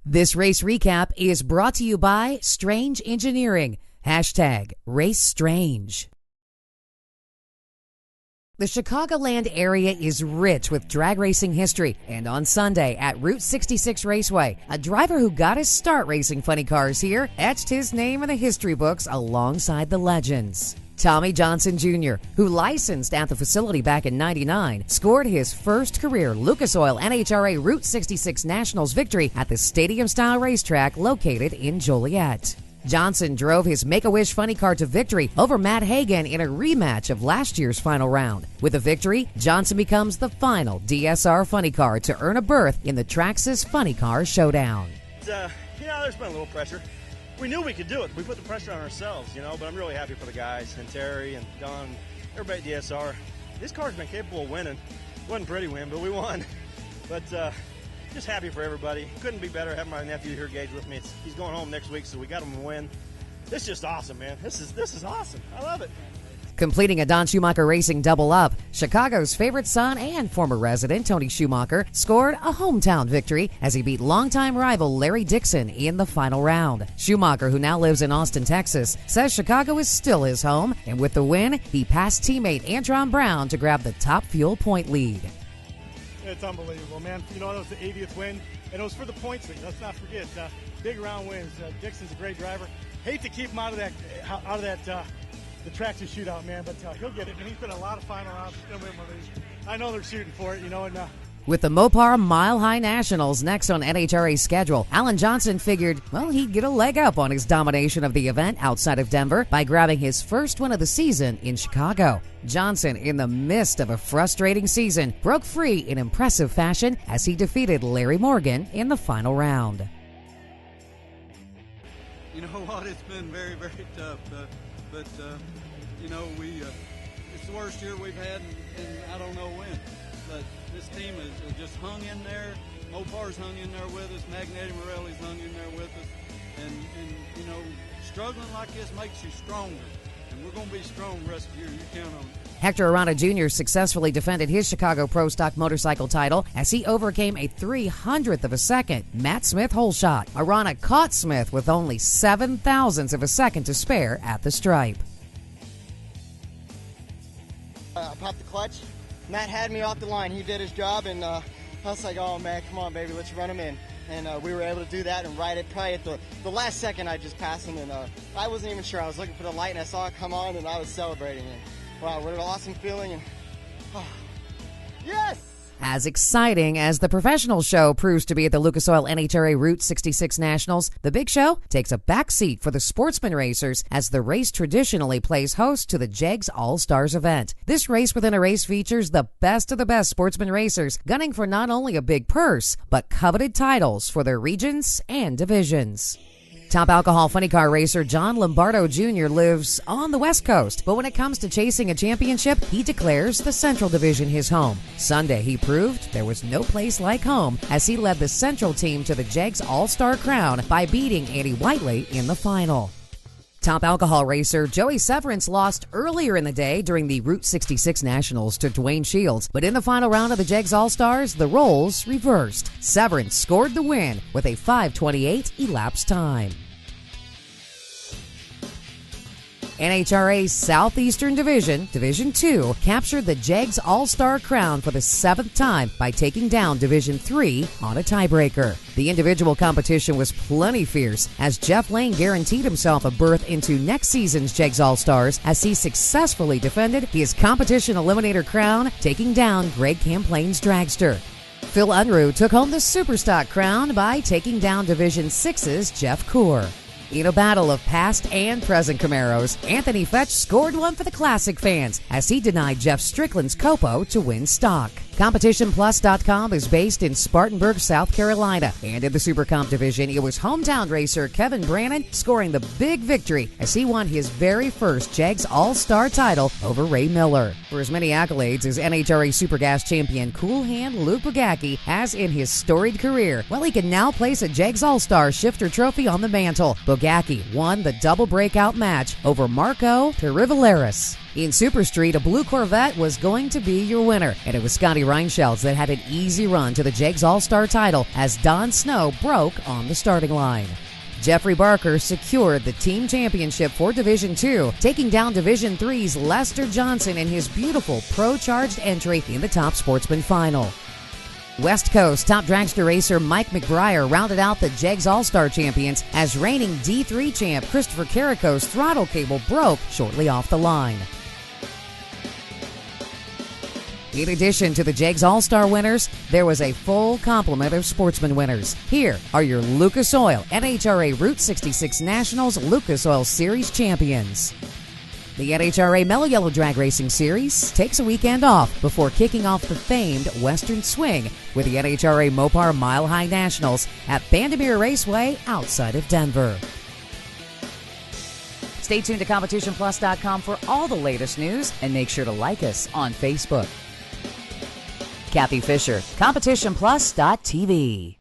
This race recap is brought to you by Strange Engineering. #RaceStrange. The Chicagoland area is rich with drag racing history, and on Sunday at Route 66 Raceway, a driver who got his start racing funny cars here etched his name in the history books alongside the legends. Tommy Johnson Jr., who licensed at the facility back in '99, scored his first career Lucas Oil NHRA Route 66 Nationals victory at the stadium-style racetrack located in Joliet. Johnson drove his Make-A-Wish funny car to victory over Matt Hagan in a rematch of last year's final round. With the victory, Johnson becomes the final DSR funny car to earn a berth in the Traxxas Funny Car Showdown. There's been a little pressure. We knew we could do it. We put the pressure on ourselves, but I'm really happy for the guys, and Terry and Don, everybody at DSR. This car's been capable of winning. It wasn't a pretty win, but we won. But just happy for everybody. Couldn't be better having my nephew here, Gage, with me. He's going home next week, so we got him a win. This is just awesome, man. This is awesome. I love it. Completing a Don Schumacher Racing double-up, Chicago's favorite son and former resident Tony Schumacher scored a hometown victory as he beat longtime rival Larry Dixon in the final round. Schumacher, who now lives in Austin, Texas, says Chicago is still his home, and with the win, he passed teammate Antron Brown to grab the top fuel point lead. It's unbelievable, man. That was the 80th win, and it was for the points lead. Let's not forget, big round wins. Dixon's a great driver. Hate to keep him out of that the Traxxas shootout, man, but he'll get it. And he's been a lot of final rounds. He's going to win one of these. I know they're shooting for it, With the Mopar Mile High Nationals next on NHRA's schedule, Alan Johnson figured, he'd get a leg up on his domination of the event outside of Denver by grabbing his first win of the season in Chicago. Johnson, in the midst of a frustrating season, broke free in impressive fashion as he defeated Larry Morgan in the final round. You know what? It's been very, very tough. But it's the worst year we've had, and I don't know when. But this team has just hung in there. Mopar's hung in there with us. Magnetti Morelli's hung in there with us. And struggling like this makes you stronger. And we're going to be strong the rest of the year. You count on it. Hector Arana Jr. successfully defended his Chicago Pro Stock motorcycle title as he overcame a 300th of a second Matt Smith hole shot. Arana caught Smith with only 7/1000ths of a second to spare at the stripe. I popped the clutch. Matt had me off the line. He did his job, and I was like, oh, man, come on, baby, let's run him in. And we were able to do that and ride it. Probably at the last second, I just passed him, and I wasn't even sure. I was looking for the light, and I saw it come on, and I was celebrating it. Wow, what an awesome feeling. And yes! As exciting as the professional show proves to be at the Lucas Oil NHRA Route 66 Nationals, the big show takes a back seat for the sportsman racers as the race traditionally plays host to the Jegs AllStars event. This race within a race features the best of the best sportsman racers gunning for not only a big purse, but coveted titles for their regions and divisions. Top alcohol funny car racer John Lombardo Jr. lives on the West Coast, but when it comes to chasing a championship, he declares the Central Division his home. Sunday, he proved there was no place like home as he led the Central team to the Jegs AllStar crown by beating Andy Whiteley in the final. Top alcohol racer Joey Severance lost earlier in the day during the Route 66 Nationals to Dwayne Shields, but in the final round of the Jegs AllStars, the roles reversed. Severance scored the win with a 5:28 elapsed time. NHRA's Southeastern Division, Division 2, captured the Jegs AllStar crown for the 7th time by taking down Division 3 on a tiebreaker. The individual competition was plenty fierce as Jeff Lane guaranteed himself a berth into next season's Jegs AllStars as he successfully defended his competition eliminator crown, taking down Greg Camplain's dragster. Phil Unruh took home the Superstock crown by taking down Division 6's Jeff Coor. In a battle of past and present Camaros, Anthony Fetch scored one for the Classic fans as he denied Jeff Strickland's Copo to win stock. CompetitionPlus.com is based in Spartanburg, South Carolina, and in the Super Comp division, it was hometown racer Kevin Brannon scoring the big victory as he won his very first Jegs AllStar title over Ray Miller. For as many accolades as NHRA Super Gas champion Cool Hand Luke Bugacki has in his storied career, he can now place a Jegs AllStar shifter trophy on the mantle. Bugacki won the double breakout match over Marco Terrivaleris. In Super Street, a blue Corvette was going to be your winner, and it was Scotty Reinschelz that had an easy run to the Jegs AllStar title as Don Snow broke on the starting line. Jeffrey Barker secured the team championship for Division II, taking down Division III's Lester Johnson in his beautiful pro-charged entry in the Top Sportsman Final. West Coast top dragster racer Mike McBriar rounded out the Jegs AllStar champions as reigning D3 champ Christopher Carrico's throttle cable broke shortly off the line. In addition to the Jegs AllStar winners, there was a full complement of sportsman winners. Here are your Lucas Oil NHRA Route 66 Nationals Lucas Oil Series champions. The NHRA Mellow Yellow Drag Racing Series takes a weekend off before kicking off the famed Western Swing with the NHRA Mopar Mile High Nationals at Bandimere Raceway outside of Denver. Stay tuned to CompetitionPlus.com for all the latest news and make sure to like us on Facebook. Kathy Fisher, CompetitionPlus.tv.